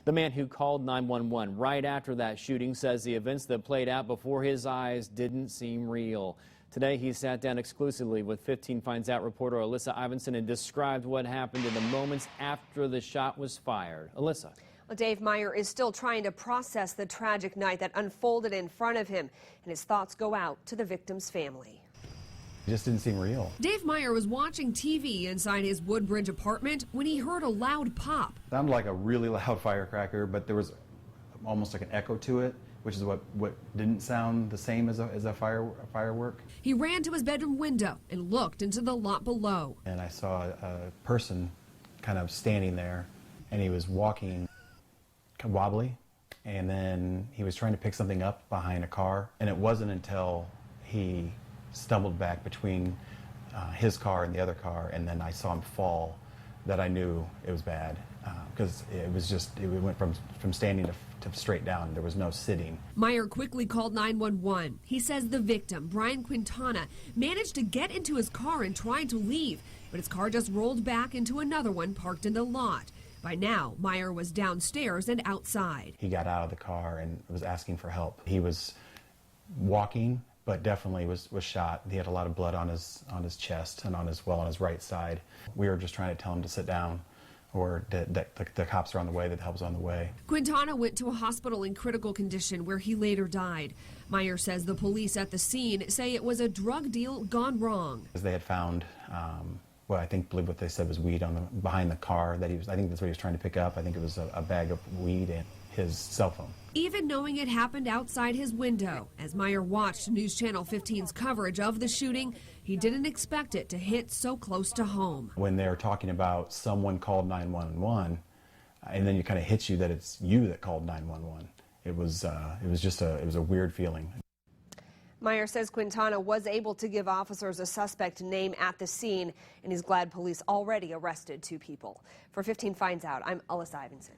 The man who called 911 right after that shooting says the events that played out before his eyes didn't seem real. Today, he sat down exclusively with 15 Finds Out reporter Alyssa Ivinson and described what happened in the moments after the shot was fired. Alyssa. Well, Dave Meier is still trying to process the tragic night that unfolded in front of him, and his thoughts go out to the victim's family. It just didn't seem real. Dave Meier was watching TV inside his Woodbridge apartment when he heard a loud pop. It sounded like a really loud firecracker, but there was almost like an echo to it, which is what didn't sound the same as a firework. He ran to his bedroom window and looked into the lot below. And I saw a person kind of standing there, and he was walking wobbly, and then he was trying to pick something up behind a car, and it wasn't until he stumbled back between his car and the other car, and then I saw him fall, that I knew it was bad, because it went from standing to straight down. There was no sitting. Meier quickly called 911. He says the victim, Brian Quintana, managed to get into his car and tried to leave, but his car just rolled back into another one parked in the lot. By now, Meier was downstairs and outside. He got out of the car and was asking for help. He was walking, but definitely was shot. He had a lot of blood on his chest and on his right side. We were just trying to tell him to sit down, or that the cops are on the way, that the help's on the way. Quintana went to a hospital in critical condition where he later died. Meier says the police at the scene say it was a drug deal gone wrong. They had found, I believe what they said was weed behind the car. I think that's what he was trying to pick up. I think it was a bag of weed and his cell phone. Even knowing it happened outside his window, as Meier watched News Channel 15's coverage of the shooting, he didn't expect it to hit so close to home. When they're talking about someone called 911, and then it kind of hits you that it's you that called 911, it was a weird feeling. Meier says Quintana was able to give officers a suspect name at the scene, and he's glad police already arrested 2 people. For 15 Finds Out, I'm Alyssa Ivinson.